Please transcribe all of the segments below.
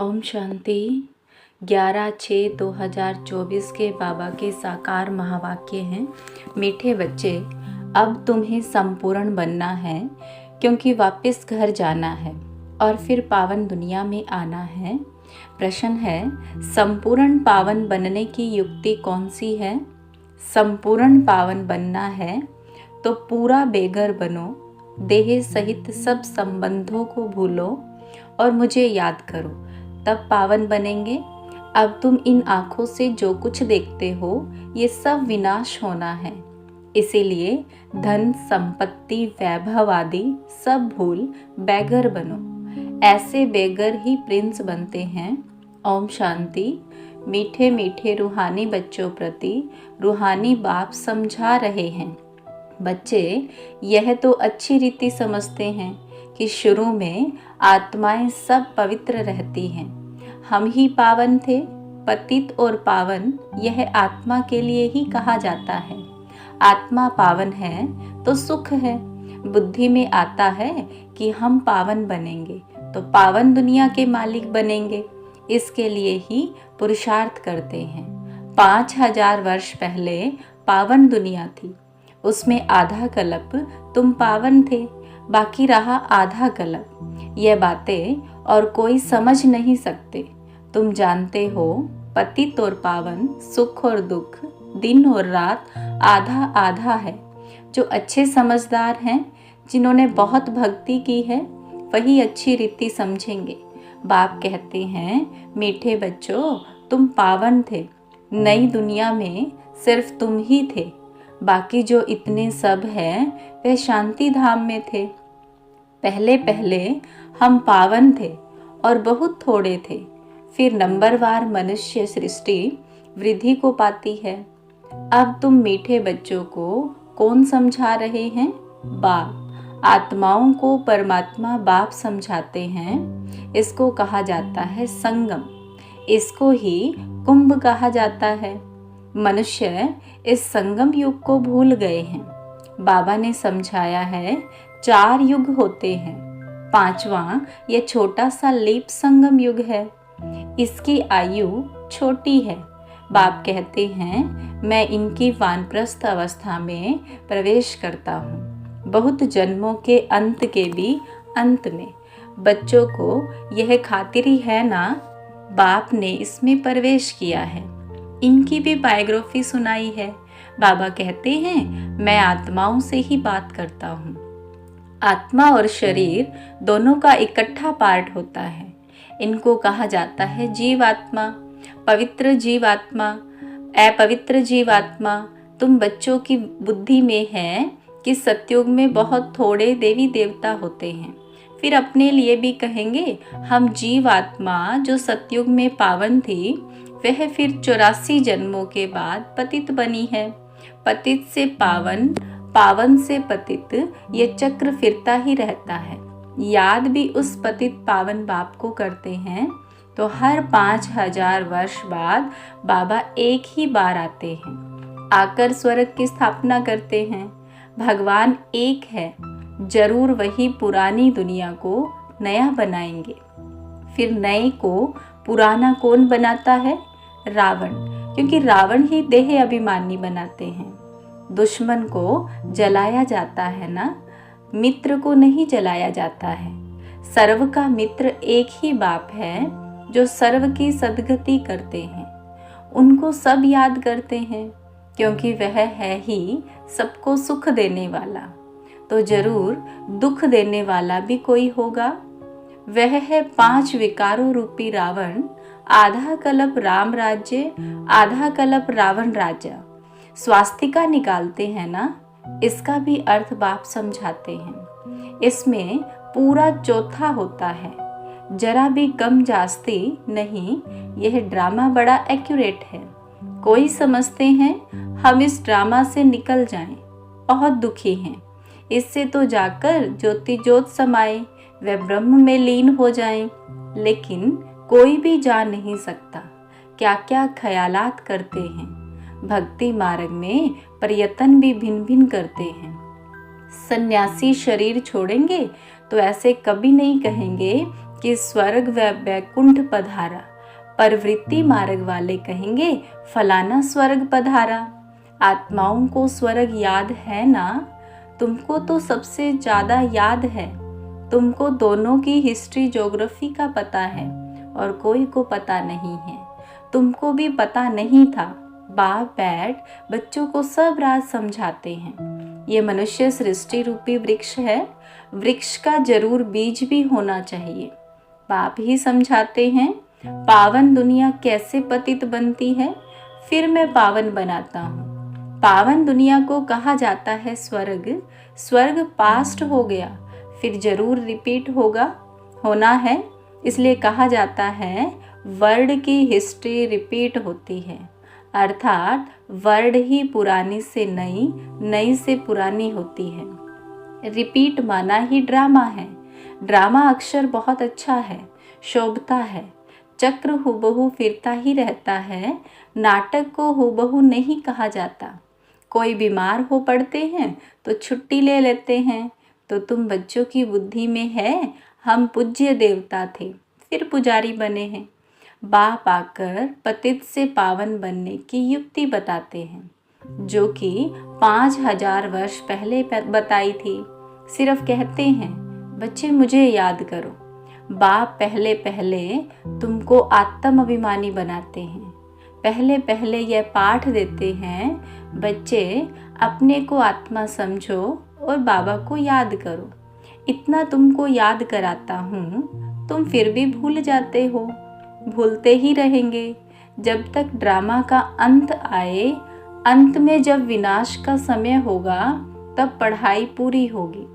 ओम शांति। 11/6/2024 के बाबा के साकार महावाक्य हैं। मीठे बच्चे, अब तुम्हें संपूर्ण बनना है, क्योंकि वापस घर जाना है और फिर पावन दुनिया में आना है। प्रश्न है, संपूर्ण पावन बनने की युक्ति कौन सी है? संपूर्ण पावन बनना है तो पूरा बेघर बनो, देह सहित सब संबंधों को भूलो और मुझे याद करो, तब पावन बनेंगे। अब तुम इन आँखों से जो कुछ देखते हो ये सब विनाश होना है, इसीलिए धन संपत्ति वैभव आदि सब भूल बेघर बनो। ऐसे बेघर ही प्रिंस बनते हैं। ओम शांति। मीठे मीठे रूहानी बच्चों प्रति रूहानी बाप समझा रहे हैं। बच्चे यह तो अच्छी रीति समझते हैं कि शुरू में आत्माएं सब पवित्र रहती हैं। हम ही पावन थे। पतित और पावन यह आत्मा के लिए ही कहा जाता है। आत्मा पावन है तो सुख है। बुद्धि में आता है कि हम पावन बनेंगे तो पावन दुनिया के मालिक बनेंगे। इसके लिए ही पुरुषार्थ करते हैं। 5000 वर्ष पहले पावन दुनिया थी, उसमें आधा कल्प तुम पावन थे, बाकी रहा आधा कल्प। यह बातें और कोई समझ नहीं सकते। तुम जानते हो, पतित और पावन, सुख और दुख, दिन और रात आधा आधा है। जो अच्छे समझदार हैं, जिन्होंने बहुत भक्ति की है, वही अच्छी रीति समझेंगे। बाप कहते हैं, मीठे बच्चों, तुम पावन थे। नई दुनिया में सिर्फ तुम ही थे, बाकी जो इतने सब हैं वे शांति धाम में थे। पहले पहले हम पावन थे और बहुत थोड़े थे, फिर नंबरवार मनुष्य सृष्टि वृद्धि को पाती है। अब तुम मीठे बच्चों को कौन समझा रहे हैं? बाप। आत्माओं को परमात्मा बाप समझाते हैं। इसको कहा जाता है संगम। इसको ही कुंभ कहा जाता है। मनुष्य इस संगम युग को भूल गए हैं। बाबा ने समझाया है 4 युग होते हैं। 5वां यह छोटा सा लीप संगम युग है। इसकी आयु छोटी है। बाप कहते हैं, मैं इनकी वानप्रस्थ अवस्था में प्रवेश करता हूँ, बहुत जन्मों के अंत के भी अंत में। बच्चों को यह खातिरी है ना, बाप ने इसमें प्रवेश किया है। इनकी भी बायोग्राफी सुनाई है। बाबा कहते हैं, मैं आत्माओं से ही बात करता हूँ। आत्मा और शरीर दोनों का इकट्ठा पार्ट होता है। इनको कहा जाता है जीवात्मा, पवित्र जीवात्मा, अपवित्र जीवात्मा। तुम बच्चों की बुद्धि में है कि सतयुग में बहुत थोड़े देवी देवता होते हैं। फिर अपने लिए भी कहेंगे, हम जीवात्मा जो सतयुग में पावन थी, वह फिर 84 जन्मों के बाद पतित बनी है। पतित से पावन, पावन से पतित, ये चक्र फिरता ही रहता है। याद भी उस पतित पावन बाप को करते हैं तो हर 5000 वर्ष बाद बाबा एक ही बार आते हैं, आकर स्वर्ग की स्थापना करते हैं। भगवान एक है, जरूर वही पुरानी दुनिया को नया बनाएंगे। फिर नए को पुराना कौन बनाता है? रावण, क्योंकि रावण ही देह अभिमानी बनाते हैं। दुश्मन को जलाया जाता है ना, मित्र को नहीं जलाया जाता है। सर्व का मित्र एक ही बाप है, जो सर्व की सद्गति करते हैं। उनको सब याद करते हैं, क्योंकि वह है ही सबको सुख देने वाला। तो जरूर दुख देने वाला भी कोई होगा। वह है 5 विकारों रूपी रावण। आधा कल्प राम राज्य, आधा कल्प रावण राजा। स्वास्तिका निकालते हैं ना, इसका भी अर्थ बाप समझाते हैं। इसमें पूरा चौथा होता है, जरा भी कम जास्ती नहीं। यह ड्रामा बड़ा एक्यूरेट है। कोई समझते हैं हम इस ड्रामा से निकल जाएं, बहुत दुखी हैं। इससे तो जाकर ज्योति ज्योत समाए, वे ब्रह्म में लीन हो जाएं। लेकिन कोई भी जान नहीं सकता क्या क्या ख्यालात करते हैं। भक्ति मार्ग में प्रयत्न भी भिन्न भिन्न करते हैं। सन्यासी शरीर छोड़ेंगे तो ऐसे कभी नहीं कहेंगे कि स्वर्ग व वैकुंठ पधारा, पर वृत्ति मार्ग वाले कहेंगे फलाना स्वर्ग पधारा। आत्माओं को स्वर्ग याद है ना? तुमको तो सबसे ज़्यादा याद है। तुमको दोनों की हिस्ट्री ज्योग्राफी का पता है और कोई को पता नहीं है। तुमको भी पता नहीं था। बाप बैठ बच्चों को सब राज समझाते हैं। ये मनुष्य सृष्टि रूपी वृक्ष है। वृक्ष का जरूर बीज भी होना चाहिए। बाप ही समझाते हैं पावन दुनिया कैसे पतित बनती है, फिर मैं पावन बनाता हूँ। पावन दुनिया को कहा जाता है स्वर्ग। स्वर्ग पास्ट हो गया, फिर जरूर रिपीट होना है, इसलिए कहा जाता है वर्ल्ड की हिस्ट्री रिपीट होती है। अर्थात वर्ल्ड ही पुरानी से नई, नई से पुरानी होती है। रिपीट माना ही ड्रामा है। ड्रामा अक्षर बहुत अच्छा है, शोभता है। चक्र हुबहू फिरता ही रहता है। नाटक को हुबहू नहीं कहा जाता। कोई बीमार हो पड़ते हैं तो छुट्टी ले लेते हैं। तो तुम बच्चों की बुद्धि में है हम पूज्य देवता थे, फिर पुजारी बने हैं। बाप आकर पतित से पावन बनने की युक्ति बताते हैं, जो कि 5000 वर्ष पहले बताई थी। सिर्फ कहते हैं बच्चे मुझे याद करो। बाप पहले पहले तुमको आत्म अभिमानी बनाते हैं। पहले पहले यह पाठ देते हैं बच्चे अपने को आत्मा समझो और बाबा को याद करो। इतना तुमको याद कराता हूँ, तुम फिर भी भूल जाते हो। भूलते ही रहेंगे जब तक ड्रामा का अंत आए। अंत में जब विनाश का समय होगा तब पढ़ाई पूरी होगी।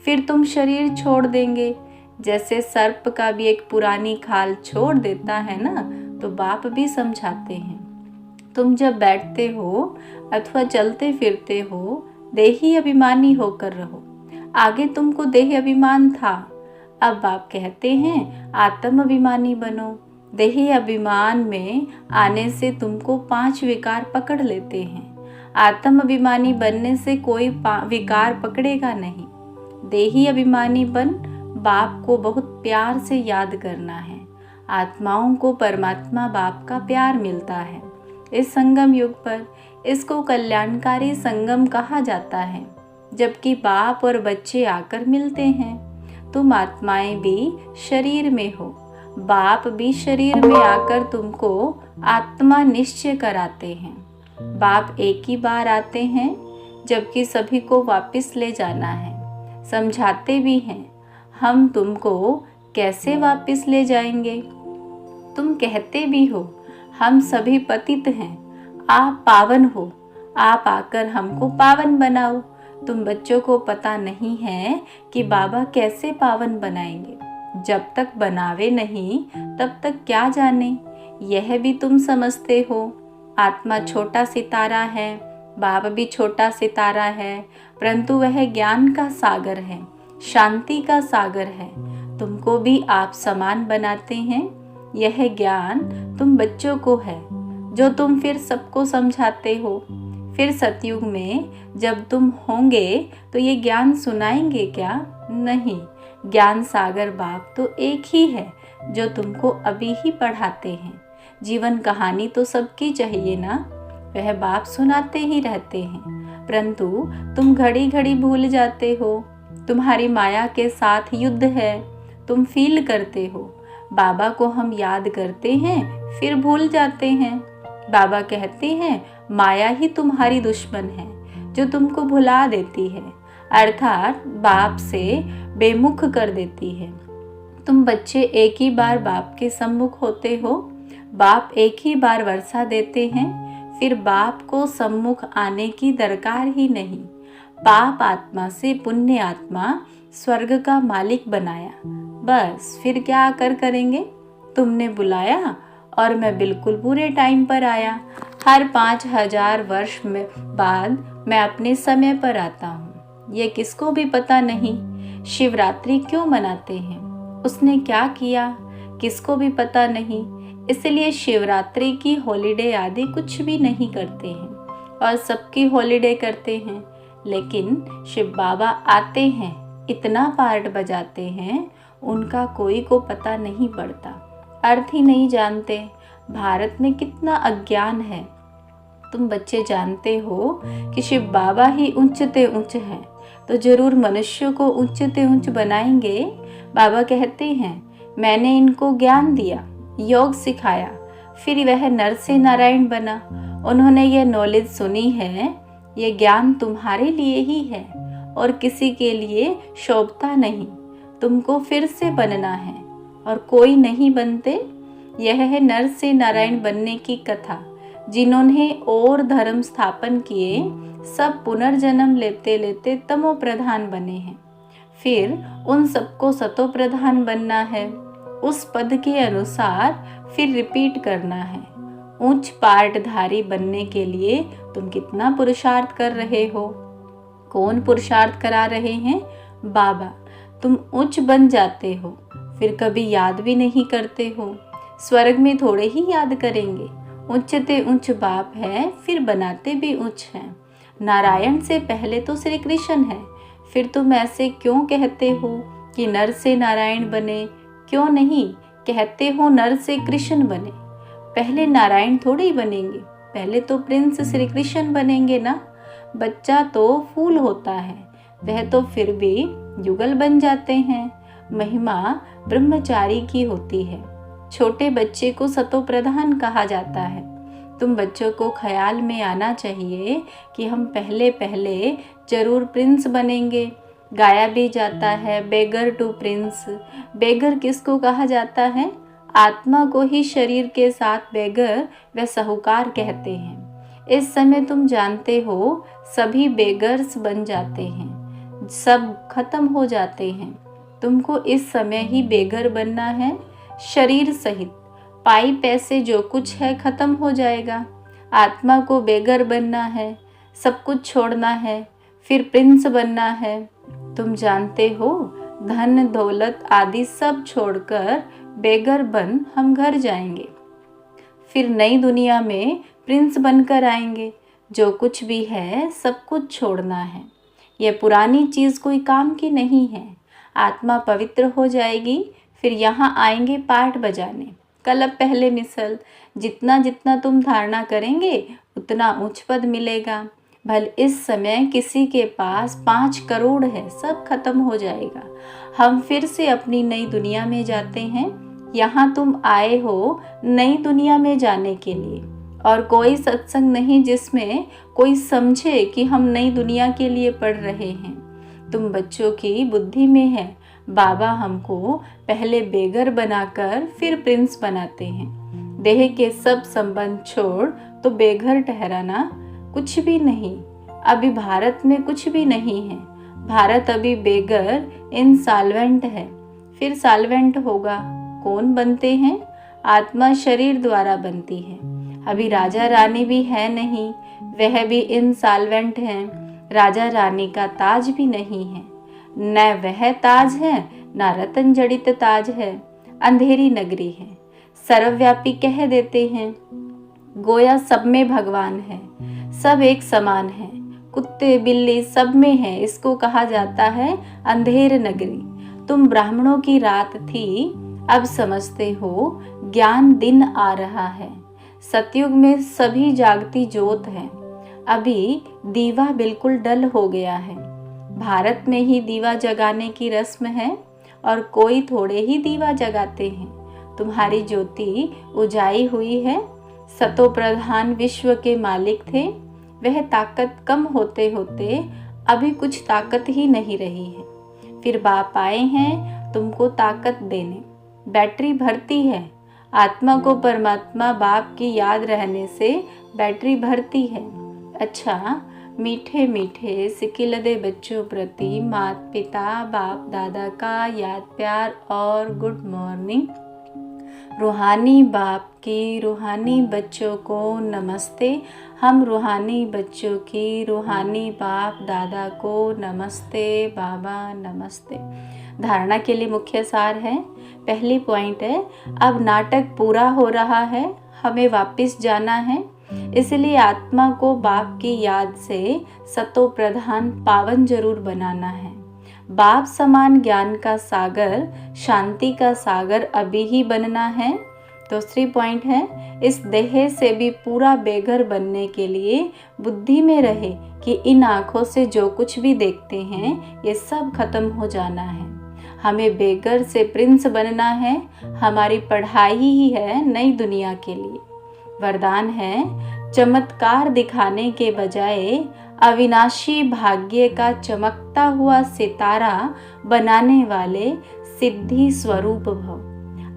फिर तुम शरीर छोड़ देंगे। जैसे सर्प का भी एक पुरानी खाल छोड़ देता है ना, तो बाप भी समझाते हैं तुम जब बैठते हो अथवा चलते फिरते हो, देही अभिमानी होकर रहो। आगे तुमको देह अभिमान था, अब बाप कहते हैं आत्म अभिमानी बनो। देही अभिमान में आने से तुमको 5 विकार पकड़ लेते हैं। आत्म अभिमानी बनने से कोई विकार पकड़ेगा नहीं। देही अभिमानी बन बाप को बहुत प्यार से याद करना है। आत्माओं को परमात्मा बाप का प्यार मिलता है। इस संगम युग पर इसको कल्याणकारी संगम कहा जाता है, जबकि बाप और बच्चे आकर मिलते हैं। तुम आत्माएं भी शरीर में हो, बाप भी शरीर में आकर तुमको आत्मा निश्चय कराते हैं। बाप एक ही बार आते हैं, जबकि सभी को वापस ले जाना है। समझाते भी हैं हम तुमको कैसे वापस ले जाएंगे। तुम कहते भी हो हम सभी पतित हैं, आप पावन हो, आप आकर हमको पावन बनाओ। तुम बच्चों को पता नहीं है कि बाबा कैसे पावन बनाएंगे। जब तक बनावे नहीं तब तक क्या जाने। यह भी तुम समझते हो आत्मा छोटा सितारा है, बाप भी छोटा सितारा है, परंतु वह ज्ञान का सागर है, शांति का सागर है। तुमको भी आप समान बनाते हैं। यह ज्ञान तुम बच्चों को है, जो तुम फिर सबको समझाते हो। फिर सतयुग में जब तुम होंगे तो ये ज्ञान सुनाएंगे क्या? नहीं, ज्ञान सागर बाप तो एक ही है, जो तुमको अभी ही पढ़ाते हैं। जीवन कहानी तो सबकी चाहिए ना, वह बाप सुनाते ही रहते हैं, परंतु तुम घड़ी घड़ी भूल जाते हो। तुम्हारी माया के साथ युद्ध है, तुम फील करते हो। बाबा को हम याद करते हैं फिर भूल जाते हैं। बाबा कहते हैं माया ही तुम्हारी दुश्मन है, जो तुमको भुला देती है, अर्थात बाप से बेमुख कर देती है। तुम बच्चे एक ही बार बाप के सम्मुख होते हो। बाप एक ही बार वर्षा देते हैं, फिर बाप को सम्मुख आने की दरकार ही नहीं। पाप आत्मा से पुण्य आत्मा स्वर्ग का मालिक बनाया, बस फिर क्या आकर करेंगे। तुमने बुलाया और मैं बिल्कुल बुरे टाइम पर आया। हर 5000 वर्ष में बाद मैं अपने समय पर आता हूँ। ये किसको भी पता नहीं। शिवरात्रि क्यों मनाते हैं, उसने क्या किया, किसको भी पता नहीं। इसलिए शिवरात्रि की हॉलीडे आदि कुछ भी नहीं करते हैं और सबकी हॉलीडे करते हैं। लेकिन शिव बाबा आते हैं, इतना पार्ट बजाते हैं उनका कोई को पता नहीं पड़ता, अर्थ ही नहीं जानते। भारत में कितना अज्ञान है। तुम बच्चे जानते हो कि शिव बाबा ही ऊंचते ऊंच हैं, तो जरूर मनुष्य को ऊंचते ऊंच बनाएंगे। बाबा कहते हैं, मैंने इनको ज्ञान दिया, योग सिखाया, फिर वह नर से नारायण बना। उन्होंने यह नॉलेज सुनी है, ये ज्ञान तुम्हारे लिए ही है और किसी के लिए शोभता नहीं। तुमको फिर से बनना है और कोई नहीं बनते। यह है नर से नारायण बनने की कथा। जिन्होंने और धर्म स्थापन किए, सब पुनर्जन्म लेते लेते तमो प्रधान बने हैं। फिर उन सबको सतो प्रधान बनना है। उस पद के अनुसार फिर रिपीट करना है। उच्च पार्टधारी बनने के लिए तुम कितना पुरुषार्थ कर रहे हो। कौन पुरुषार्थ करा रहे हैं? बाबा। तुम उच्च बन जाते हो, फिर कभी याद भी नहीं करते हो। स्वर्ग में थोड़े ही याद करेंगे। उच्चते उच्च बाप है, फिर बनाते भी उच्च हैं। नारायण से पहले तो श्री कृष्ण है, फिर तुम ऐसे क्यों कहते हो कि नर से नारायण बने? क्यों नहीं कहते हो नर से कृष्ण बने? पहले नारायण थोड़े ही बनेंगे, पहले तो प्रिंस श्री कृष्ण बनेंगे ना। बच्चा तो फूल होता है, वह तो फिर भी युगल बन जाते हैं। महिमा ब्रह्मचारी की होती है। छोटे बच्चे को सतो प्रधान कहा जाता है। तुम बच्चों को ख्याल में आना चाहिए कि हम पहले पहले जरूर प्रिंस बनेंगे। गाया भी जाता है, बेगर टू प्रिंस। बेगर किसको कहा जाता है? आत्मा को ही शरीर के साथ बेगर व साहूकार कहते हैं। इस समय तुम जानते हो सभी बेगर्स बन जाते हैं, सब खत्म हो जाते हैं। तुमको इस समय ही बेगर बनना है, शरीर सहित। पाई पैसे जो कुछ है खत्म हो जाएगा। आत्मा को बेगर बनना है, सब कुछ छोड़ना है, फिर प्रिंस बनना है। तुम जानते हो धन दौलत आदि सब छोड़कर बेगर बन हम घर जाएंगे, फिर नई दुनिया में प्रिंस बनकर आएंगे। जो कुछ भी है सब कुछ छोड़ना है। यह पुरानी चीज़ कोई काम की नहीं है। आत्मा पवित्र हो जाएगी, फिर यहाँ आएंगे पाठ बजाने। कलब पहले मिसल, जितना जितना तुम धारणा करेंगे उतना उच्च पद मिलेगा। भल इस समय किसी के पास 5 करोड़ है, सब खत्म हो जाएगा। हम फिर से अपनी नई दुनिया में जाते हैं। यहाँ तुम आए हो नई दुनिया में जाने के लिए, और कोई सत्संग नहीं जिसमें कोई समझे कि हम नई दुनिया के लिए पढ़ रहे हैं। तुम बच्चों की बुद्धि में है, बाबा हमको पहले बेगर बनाकर फिर प्रिंस बनाते हैं। देह के सब संबंध छोड़ तो बेघर ठहराना कुछ भी नहीं। अभी भारत में कुछ भी नहीं है। भारत अभी बेगर इनसॉल्वेंट है, फिर सॉल्वेंट होगा। कौन बनते हैं? आत्मा शरीर द्वारा बनती है। अभी राजा रानी भी है नहीं, वह भी इनसॉल्वेंट हैं। राजा रानी का ताज भी नहीं है, न वह ताज है न रतन जड़ित ताज है। अंधेरी नगरी है, सर्वव्यापी कह देते हैं। गोया सब में भगवान है, सब एक समान है। कुत्ते बिल्ली सब में है, इसको कहा जाता है अंधेर नगरी। तुम ब्राह्मणों की रात थी, अब समझते हो ज्ञान दिन आ रहा है। सतयुग में सभी जागती जोत है, अभी दीवा बिल्कुल डल हो गया है। भारत में ही दीवा जगाने की रस्म है और कोई थोड़े ही दीवा जगाते हैं। तुम्हारी ज्योति उजाई हुई है। सतो प्रधान विश्व के मालिक थे, वह ताकत कम होते होते अभी कुछ ताकत ही नहीं रही है। फिर बाप आए हैं तुमको ताकत देने। बैटरी भरती है, आत्मा को परमात्मा बाप की याद रहने से बैटरी भरती है। अच्छा, मीठे मीठे सिकिलदे बच्चों प्रति माता पिता बाप दादा का याद प्यार और गुड मॉर्निंग। रूहानी बाप की रूहानी बच्चों को नमस्ते। हम रूहानी बच्चों की रूहानी बाप दादा को नमस्ते। बाबा नमस्ते। धारणा के लिए मुख्य सार है। पहली पॉइंट है, अब नाटक पूरा हो रहा है, हमें वापस जाना है। इसलिए आत्मा को बाप की याद से सतो प्रधान पावन जरूर बनाना है। बाप समान ज्ञान का सागर, शांति का सागर अभी ही बनना है। दूसरी पॉइंट है, इस देह से भी पूरा बेघर बनने के लिए बुद्धि में रहे कि इन आँखों से जो कुछ भी देखते हैं ये सब खत्म हो जाना है। हमें बेघर से प्रिंस बनना है। हमारी पढ़ाई ही है नई दुनिया के लिए। वरदान है, चमत्कार दिखाने के बजाय अविनाशी भाग्य का चमकता हुआ सितारा बनाने वाले सिद्धि स्वरूप भव।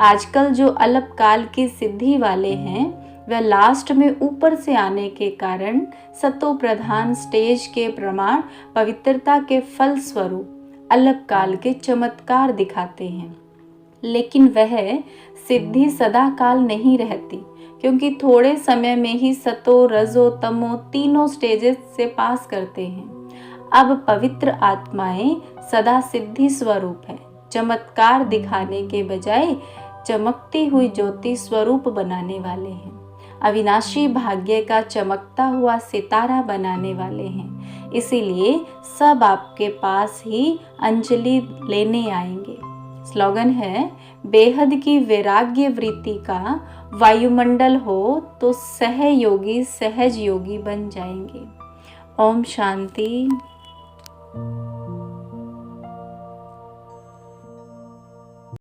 आजकल जो अल्पकाल की सिद्धि वाले हैं वह लास्ट में ऊपर से आने के कारण सतो प्रधान स्टेज के प्रमाण पवित्रता के फल स्वरूप अल्पकाल के चमत्कार दिखाते हैं। लेकिन वह सिद्धि सदा काल नहीं रहती, क्योंकि थोड़े समय में ही सतो रजो तमो तीनों स्टेजेस से पास करते हैं। अब पवित्र आत्माएं सदा सिद्धि स्वरूप है। चमत्कार दिखाने के बजाय चमकती हुई ज्योति स्वरूप बनाने वाले हैं। अविनाशी भाग्य का चमकता हुआ सितारा बनाने वाले हैं। इसीलिए सब आपके पास ही अंजलि लेने आएंगे। स्लोगन है, बेहद की वैराग्य वृत्ति का वायुमंडल हो तो सहयोगी सहज योगी बन जाएंगे। ओम शांति।